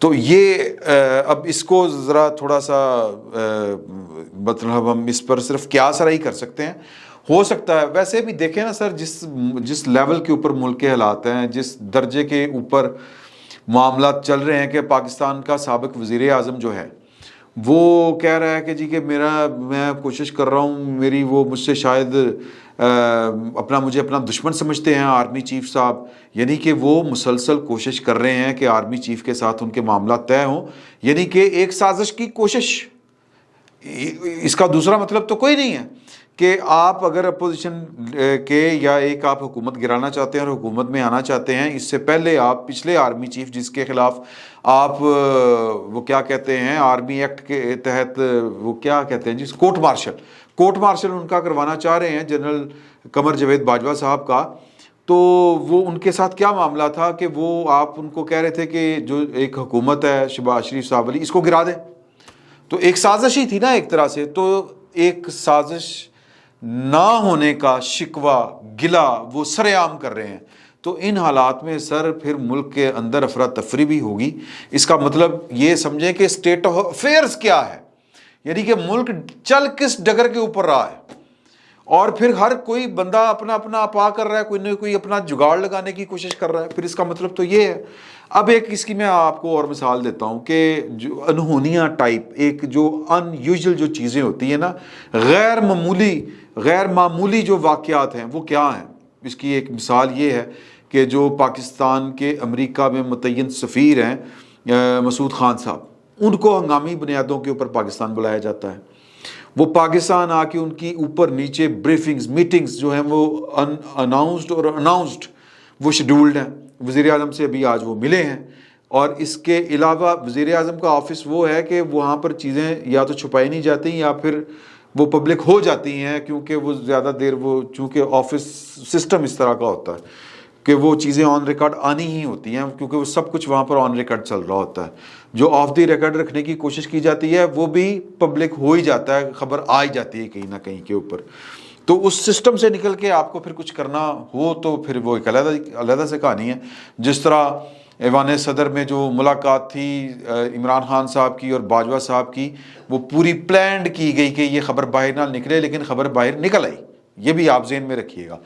تو یہ اب اس کو ذرا تھوڑا سا مطلب ہم اس پر صرف قیاس رائے کر سکتے ہیں. ہو سکتا ہے ویسے بھی دیکھیں نا سر، جس لیول کے اوپر ملک کے حالات ہیں، جس درجے کے اوپر معاملات چل رہے ہیں کہ پاکستان کا سابق وزیر اعظم جو ہے وہ کہہ رہا ہے کہ جی کہ میں کوشش کر رہا ہوں، میری وہ مجھ سے شاید مجھے اپنا دشمن سمجھتے ہیں آرمی چیف صاحب، یعنی کہ وہ مسلسل کوشش کر رہے ہیں کہ آرمی چیف کے ساتھ ان کے معاملات طے ہوں، یعنی کہ ایک سازش کی کوشش. اس کا دوسرا مطلب تو کوئی نہیں ہے کہ آپ اگر اپوزیشن کے یا ایک آپ حکومت گرانا چاہتے ہیں اور حکومت میں آنا چاہتے ہیں، اس سے پہلے آپ پچھلے آرمی چیف جس کے خلاف آپ وہ کیا کہتے ہیں آرمی ایکٹ کے تحت وہ کیا کہتے ہیں جس کورٹ مارشل ان کا کروانا چاہ رہے ہیں، جنرل قمر جاوید باجوہ صاحب کا، تو وہ ان کے ساتھ کیا معاملہ تھا کہ وہ آپ ان کو کہہ رہے تھے کہ جو ایک حکومت ہے شہباز شریف صاحب والی، اس کو گرا دیں. تو ایک سازش ہی تھی نا ایک طرح سے. تو ایک سازش نہ ہونے کا شکوہ گلہ وہ سر عام کر رہے ہیں. تو ان حالات میں سر پھر ملک کے اندر افراتفری بھی ہوگی. اس کا مطلب یہ سمجھیں کہ اسٹیٹ آف افیئرس کیا ہے، یعنی کہ ملک چل کس ڈگر کے اوپر رہا ہے، اور پھر ہر کوئی بندہ اپنا اپا کر رہا ہے، کوئی نہ کوئی اپنا جگاڑ لگانے کی کوشش کر رہا ہے. پھر اس کا مطلب تو یہ ہے. اب ایک اس کی میں آپ کو اور مثال دیتا ہوں کہ جو انہونیہ ٹائپ ایک جو ان یوزل جو چیزیں ہوتی ہیں نا، غیر معمولی جو واقعات ہیں وہ کیا ہیں. اس کی ایک مثال یہ ہے کہ جو پاکستان کے امریکہ میں متعین سفیر ہیں مسعود خان صاحب، ان کو ہنگامی بنیادوں کے اوپر پاکستان بلایا جاتا ہے. وہ پاکستان آ کے ان کی اوپر نیچے بریفنگز میٹنگز جو ہیں وہ اناؤنسڈ اور اناؤنسڈ وہ شیڈولڈ ہیں. وزیر اعظم سے ابھی آج وہ ملے ہیں. اور اس کے علاوہ وزیر اعظم کا آفس وہ ہے کہ وہاں پر چیزیں یا تو چھپائی نہیں جاتی یا پھر وہ پبلک ہو جاتی ہیں، کیونکہ وہ زیادہ دیر وہ چونکہ آفس سسٹم اس طرح کا ہوتا ہے کہ وہ چیزیں آن ریکارڈ آنی ہی ہوتی ہیں، کیونکہ وہ سب کچھ وہاں پر آن ریکارڈ چل رہا ہوتا ہے. جو آف دی ریکارڈ رکھنے کی کوشش کی جاتی ہے وہ بھی پبلک ہو ہی جاتا ہے، خبر آ ہی جاتی ہے کہیں نہ کہیں کے اوپر. تو اس سسٹم سے نکل کے آپ کو پھر کچھ کرنا ہو تو پھر وہ ایک علیحدہ سے کہانی ہے. جس طرح ایوان صدر میں جو ملاقات تھی عمران خان صاحب کی اور باجوہ صاحب کی، وہ پوری پلانڈ کی گئی کہ یہ خبر باہر نہ نکلے، لیکن خبر باہر نکل آئی. یہ بھی آپ ذہن میں رکھیے گا.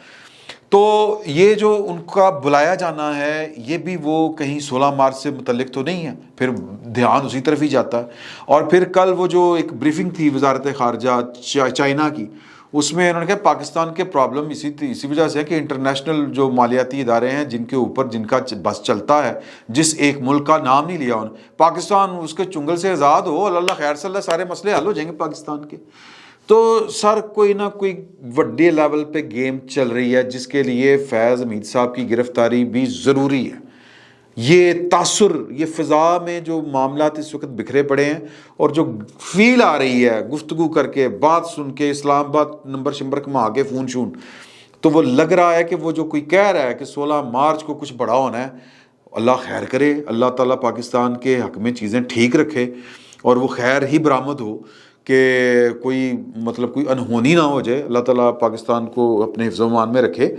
تو یہ جو ان کا بلایا جانا ہے یہ بھی وہ کہیں 16 مارچ سے متعلق تو نہیں ہے، پھر دھیان اسی طرف ہی جاتا ہے. اور پھر کل وہ جو ایک بریفنگ تھی وزارت خارجہ چائنا کی، اس میں انہوں نے کہا پاکستان کے پرابلم اسی وجہ سے ہے کہ انٹرنیشنل جو مالیاتی ادارے ہیں جن کے اوپر جن کا بس چلتا ہے، جس ایک ملک کا نام نہیں لیا انہوں نے، پاکستان اس کے چنگل سے آزاد ہو، اللہ خیر صلی اللہ، سارے مسئلے حل ہو جائیں گے پاکستان کے. تو سر کوئی نہ کوئی وڈے لیول پہ گیم چل رہی ہے جس کے لیے فیض حمید صاحب کی گرفتاری بھی ضروری ہے. یہ تاثر، یہ فضا میں جو معاملات اس وقت بکھرے پڑے ہیں اور جو فیل آ رہی ہے گفتگو کر کے، بات سن کے، اسلام آباد نمبر شمبر کما کے فون شون، تو وہ لگ رہا ہے کہ وہ جو کوئی کہہ رہا ہے کہ 16 مارچ کو کچھ بڑا ہونا ہے، اللہ خیر کرے، اللہ تعالیٰ پاکستان کے حق میں چیزیں ٹھیک رکھے اور وہ خیر ہی برآمد ہو کہ کوئی مطلب کوئی انہونی نہ ہو جائے. اللہ تعالیٰ پاکستان کو اپنے حفظ و امان میں رکھے،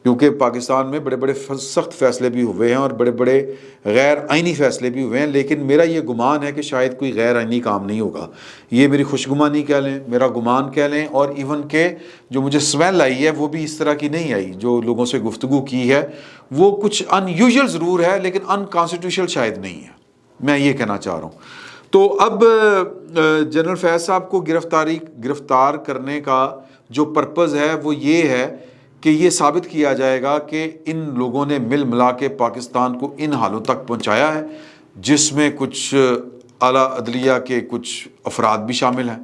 کیونکہ پاکستان میں بڑے بڑے سخت فیصلے بھی ہوئے ہیں اور بڑے بڑے غیر آئینی فیصلے بھی ہوئے ہیں. لیکن میرا یہ گمان ہے کہ شاید کوئی غیر آئینی کام نہیں ہوگا. یہ میری خوش گمانی کہہ لیں، میرا گمان کہہ لیں، اور ایون کہ جو مجھے سمیل آئی ہے وہ بھی اس طرح کی نہیں آئی. جو لوگوں سے گفتگو کی ہے وہ کچھ ان یوزول ضرور ہے لیکن ان کانسٹیٹیوشنل شاید نہیں ہے. میں یہ کہنا چاہ رہا ہوں. تو اب جنرل فیض صاحب کو گرفتار کرنے کا جو پرپز ہے وہ یہ ہے کہ یہ ثابت کیا جائے گا کہ ان لوگوں نے مل ملا کے پاکستان کو ان حالوں تک پہنچایا ہے، جس میں کچھ اعلیٰ عدلیہ کے کچھ افراد بھی شامل ہیں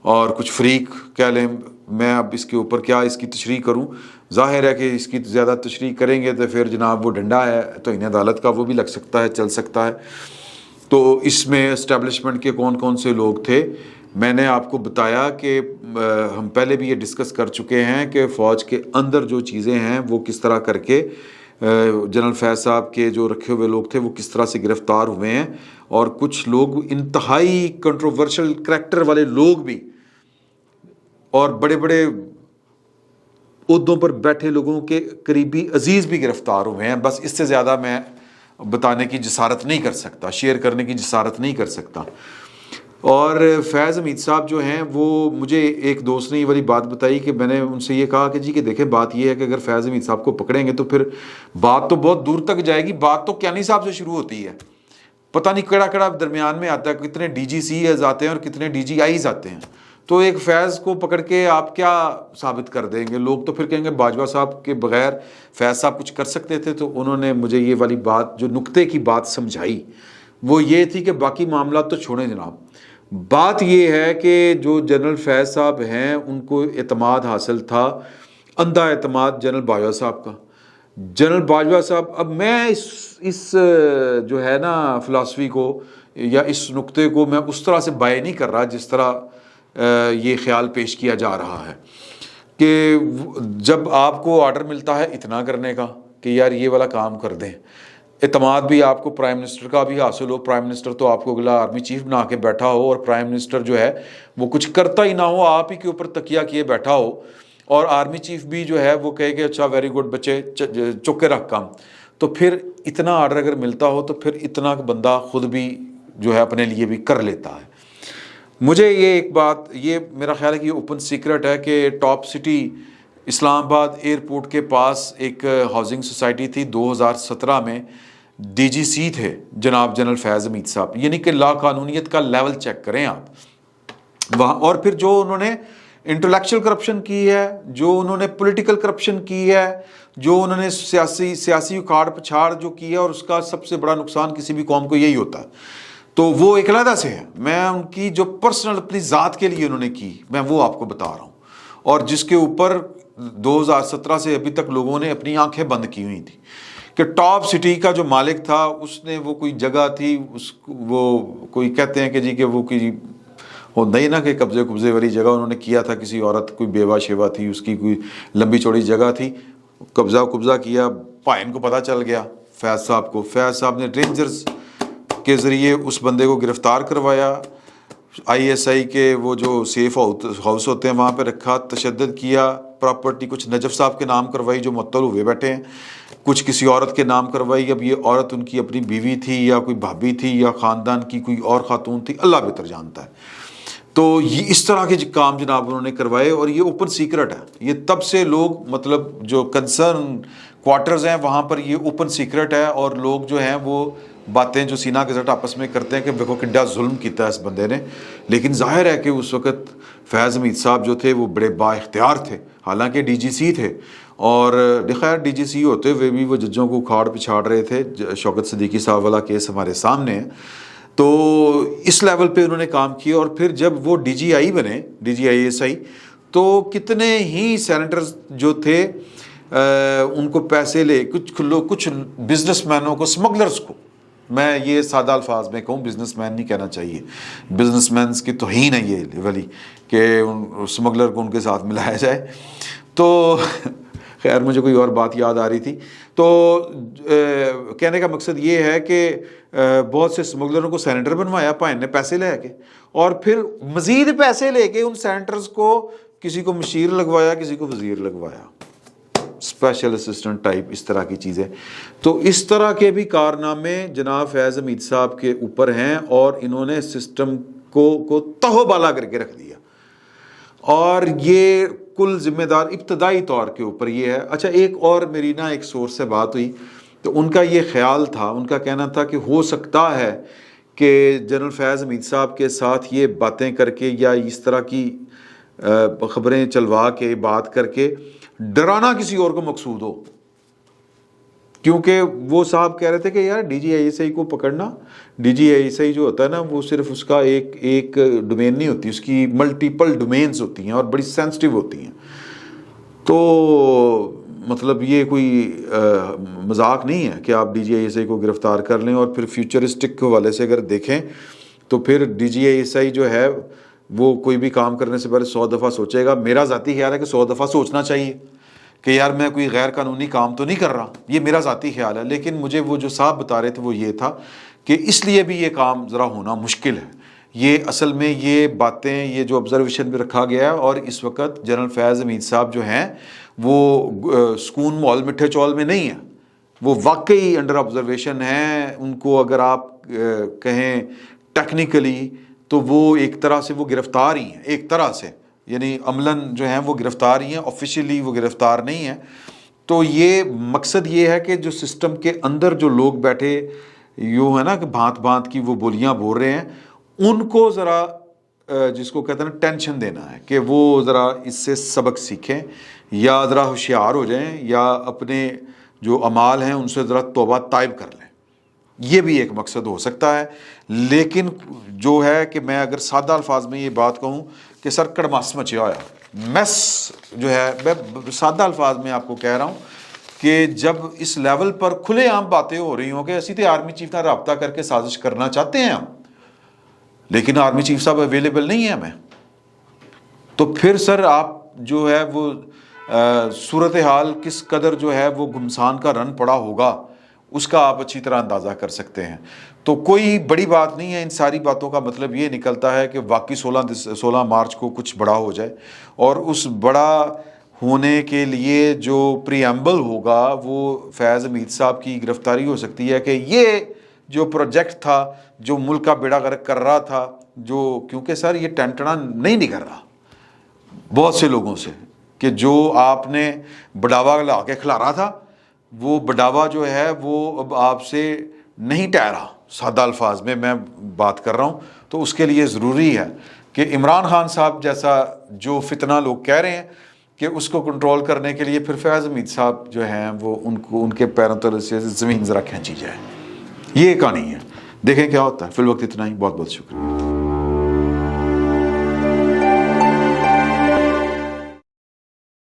اور کچھ فریق کہہ لیں. میں اب اس کے اوپر کیا اس کی تشریح کروں؟ ظاہر ہے کہ اس کی زیادہ تشریح کریں گے تو پھر جناب وہ ڈنڈا ہے توہین عدالت کا، وہ بھی لگ سکتا ہے، چل سکتا ہے. تو اس میں اسٹیبلشمنٹ کے کون کون سے لوگ تھے میں نے آپ کو بتایا کہ ہم پہلے بھی یہ ڈسکس کر چکے ہیں کہ فوج کے اندر جو چیزیں ہیں وہ کس طرح کر کے جنرل فیض صاحب کے جو رکھے ہوئے لوگ تھے وہ کس طرح سے گرفتار ہوئے ہیں، اور کچھ لوگ انتہائی کنٹروورشل کریکٹر والے لوگ بھی اور بڑے بڑے عہدوں پر بیٹھے لوگوں کے قریبی عزیز بھی گرفتار ہوئے ہیں. بس اس سے زیادہ میں بتانے کی جسارت نہیں کر سکتا، شیئر کرنے کی جسارت نہیں کر سکتا۔ اور فیض حمید صاحب جو ہیں وہ مجھے ایک دوست نے یہ والی بات بتائی کہ میں نے ان سے یہ کہا کہ جی کہ دیکھیں بات یہ ہے کہ اگر فیض حمید صاحب کو پکڑیں گے تو پھر بات تو بہت دور تک جائے گی، بات تو کیانی صاحب سے شروع ہوتی ہے، پتہ نہیں کڑا کڑا درمیان میں آتا ہے، کتنے ڈی جی سی ایز آتے ہیں اور کتنے ڈی جی آئیز آتے ہیں، تو ایک فیض کو پکڑ کے آپ کیا ثابت کر دیں گے؟ لوگ تو پھر کہیں گے باجوہ صاحب کے بغیر فیض صاحب کچھ کر سکتے تھے۔ تو انہوں نے مجھے یہ والی بات جو نقطے کی بات سمجھائی وہ یہ تھی کہ باقی معاملات تو چھوڑیں جناب، بات یہ ہے کہ جو جنرل فیض صاحب ہیں ان کو اعتماد حاصل تھا، اندھا اعتماد جنرل باجوہ صاحب کا۔ جنرل باجوہ صاحب، اب میں اس جو ہے نا فلاسفی کو یا اس نقطے کو میں اس طرح سے بائے نہیں کر رہا جس طرح یہ خیال پیش کیا جا رہا ہے کہ جب آپ کو آرڈر ملتا ہے اتنا کرنے کا کہ یار یہ والا کام کر دیں، اعتماد بھی آپ کو پرائم منسٹر کا بھی حاصل ہو، پرائم منسٹر تو آپ کو اگلا آرمی چیف بنا کے بیٹھا ہو اور پرائم منسٹر جو ہے وہ کچھ کرتا ہی نہ ہو، آپ ہی کے اوپر تکیہ کیے بیٹھا ہو، اور آرمی چیف بھی جو ہے وہ کہے کہ اچھا ویری گڈ بچے چک کے رکھ کام، تو پھر اتنا آرڈر اگر ملتا ہو تو پھر اتنا بندہ خود بھی جو ہے اپنے لیے بھی کر لیتا ہے۔ مجھے یہ ایک بات، یہ میرا خیال ہے کہ یہ اوپن سیکرٹ ہے کہ ٹاپ سٹی اسلام آباد ایئرپورٹ کے پاس ایک ہاؤسنگ سوسائٹی تھی، 2017 میں ڈی جی سی تھے جناب جنرل فیض حمید صاحب، یعنی کہ لا قانونیت کا لیول چیک کریں آپ وہاں، اور پھر جو انہوں نے انٹلیکچوئل کرپشن کی ہے، جو انہوں نے پولیٹیکل کرپشن کی ہے، جو انہوں نے سیاسی اکھاڑ پچھاڑ جو کی ہے، اور اس کا سب سے بڑا نقصان کسی بھی قوم کو یہی ہوتا ہے، تو وہ ایک علیحدہ سے ہے۔ میں ان کی جو پرسنل اپنی ذات کے لیے انہوں نے کی میں وہ آپ کو بتا رہا ہوں، اور جس کے اوپر 2017 سے ابھی تک لوگوں نے اپنی آنکھیں بند کی ہوئی تھی کہ ٹاپ سٹی کا جو مالک تھا اس نے وہ کوئی جگہ تھی، وہ کوئی کہتے ہیں کہ جی کہ وہ کوئی ہوتا ہی نا کہ قبضے والی جگہ انہوں نے کیا تھا، کسی عورت کوئی بیوہ شیوہ تھی، اس کی کوئی لمبی چوڑی جگہ تھی، قبضہ کیا، پائن کو پتہ چل گیا فیض صاحب کو، فیض صاحب نے رینجرز کے ذریعے اس بندے کو گرفتار کروایا، آئی ایس آئی کے وہ جو سیف ہاؤس ہوتے ہیں وہاں پہ رکھا، تشدد کیا، پراپرٹی کچھ نجف صاحب کے نام کروائی جو معطل ہوئے بیٹھے ہیں، کچھ کسی عورت کے نام کروائی، اب یہ عورت ان کی اپنی بیوی تھی یا کوئی بھابھی تھی یا خاندان کی کوئی اور خاتون تھی، اللہ بہتر جانتا ہے۔ تو یہ اس طرح کے کام جناب انہوں نے کروائے، اور یہ اوپن سیکرٹ ہے، یہ تب سے لوگ مطلب جو کنسرن کوارٹرز ہیں وہاں پر یہ اوپن سیکرٹ ہے، اور لوگ جو ہیں وہ باتیں جو سینہ کے ساتھ آپس میں کرتے ہیں کہ دیکھو کڈا ظلم کیتا ہے اس بندے نے، لیکن ظاہر ہے کہ اس وقت فیض حمید صاحب جو تھے وہ بڑے با اختیار تھے، حالانکہ ڈی جی سی تھے، اور خیر ڈی جی سی ہوتے ہوئے بھی وہ ججوں کو اکھاڑ پچھاڑ رہے تھے۔ شوکت صدیقی صاحب والا کیس ہمارے سامنے ہے، تو اس لیول پہ انہوں نے کام کیا، اور پھر جب وہ ڈی جی آئی بنے، D G I S I, تو کتنے ہی سینیٹرز جو تھے ان کو پیسے لے، کچھ بزنس مینوں کو، سمگلرز کو، میں یہ سادہ الفاظ میں کہوں، بزنس مین نہیں کہنا چاہیے، بزنس مینس کی توہین ہے یہ والی کہ سمگلر کو ان کے ساتھ ملایا جائے، تو خیر مجھے کوئی اور بات یاد آ رہی تھی، تو کہنے کا مقصد یہ ہے کہ بہت سے سمگلروں کو سینیٹر بنوایا پائن نے پیسے لے کے، اور پھر مزید پیسے لے کے ان سینیٹرز کو کسی کو مشیر لگوایا، کسی کو وزیر لگوایا، اسپیشل اسسٹنٹ ٹائپ، اس طرح کی چیزیں۔ تو اس طرح کے بھی کارنامے جناب فیض حمید صاحب کے اوپر ہیں، اور انہوں نے سسٹم کو تہو بالا کر کے رکھ دیا، اور یہ کل ذمہ دار ابتدائی طور کے اوپر یہ ہے۔ اچھا ایک اور میری ایک سورس سے بات ہوئی، تو ان کا یہ خیال تھا، ان کا کہنا تھا کہ ہو سکتا ہے کہ جنرل فیض حمید صاحب کے ساتھ یہ باتیں کر کے یا اس طرح کی خبریں چلوا کے بات کر کے ڈرانا کسی اور کو مقصود ہو، کیونکہ وہ صاحب کہہ رہے تھے کہ یار D G I S I کو پکڑنا، D G I S I جو ہوتا ہے نا وہ صرف اس کا ایک ڈومین نہیں ہوتی، اس کی ملٹیپل ڈومینز ہوتی ہیں اور بڑی سینسٹیو ہوتی ہیں، تو مطلب یہ کوئی مذاق نہیں ہے کہ آپ D G I S I کو گرفتار کر لیں، اور پھر فیوچرسٹک حوالے سے اگر دیکھیں تو پھر D G I S I جو ہے وہ کوئی بھی کام کرنے سے پہلے 100 دفعہ سوچے گا۔ میرا ذاتی خیال ہے کہ 100 دفعہ سوچنا چاہیے کہ یار میں کوئی غیر قانونی کام تو نہیں کر رہا، یہ میرا ذاتی خیال ہے، لیکن مجھے وہ جو صاحب بتا رہے تھے وہ یہ تھا کہ اس لیے بھی یہ کام ذرا ہونا مشکل ہے۔ یہ اصل میں یہ باتیں یہ جو آبزرویشن میں رکھا گیا ہے، اور اس وقت جنرل فیض حمید صاحب جو ہیں وہ سکون مال مٹھے چول میں نہیں ہیں، وہ واقعی انڈر آبزرویشن ہیں. ان کو اگر آپ کہیں ٹیکنیکلی تو وہ ایک طرح سے وہ گرفتار ہی ہیں, ایک طرح سے, یعنی عملاً جو ہیں وہ گرفتار ہی ہیں, آفیشیلی وہ گرفتار نہیں ہیں. تو یہ مقصد یہ ہے کہ جو سسٹم کے اندر جو لوگ بیٹھے یوں ہے نا کہ بھانت بھانت کی وہ بولیاں بول رہے ہیں, ان کو ذرا جس کو کہتے ہیں نا ٹینشن دینا ہے کہ وہ ذرا اس سے سبق سیکھیں یا ذرا ہوشیار ہو جائیں یا اپنے جو اعمال ہیں ان سے ذرا توبہ طائب کر لیں. یہ بھی ایک مقصد ہو سکتا ہے. لیکن جو ہے کہ میں اگر سادہ الفاظ میں یہ بات کہوں کہ سر کڑماس مچیا ہوا میس جو ہے, میں سادہ الفاظ میں آپ کو کہہ رہا ہوں کہ جب اس لیول پر کھلے عام باتیں ہو رہی ہوں کہ اسی تو آرمی چیف کا رابطہ کر کے سازش کرنا چاہتے ہیں ہم, لیکن آرمی چیف صاحب اویلیبل نہیں ہے ہمیں, تو پھر سر آپ جو ہے وہ صورتحال کس قدر جو ہے وہ گمسان کا رن پڑا ہوگا اس کا آپ اچھی طرح اندازہ کر سکتے ہیں. تو کوئی بڑی بات نہیں ہے. ان ساری باتوں کا مطلب یہ نکلتا ہے کہ واقعی 16 مارچ کو کچھ بڑا ہو جائے, اور اس بڑا ہونے کے لیے جو پریمبل ہوگا وہ فیض حمید صاحب کی گرفتاری ہو سکتی ہے کہ یہ جو پروجیکٹ تھا جو ملک کا بیڑا غرق کر رہا تھا, جو کیونکہ سر یہ ٹنٹنا نہیں نکل رہا بہت سے لوگوں سے کہ جو آپ نے بڑھاوا لا کے کھلا رہا تھا, وہ بڑھاوا جو ہے وہ اب آپ سے نہیں ٹھہرا. سادہ الفاظ میں بات کر رہا ہوں. تو اس کے لیے ضروری ہے کہ عمران خان صاحب جیسا جو فتنہ لوگ کہہ رہے ہیں کہ اس کو کنٹرول کرنے کے لیے پھر فیض حمید صاحب جو ہیں وہ ان کے پیروں تلے سے زمین ذرا کھینچی جائے. یہ کہانی ہے, دیکھیں کیا ہوتا ہے. فی الوقت اتنا ہی. بہت بہت شکریہ.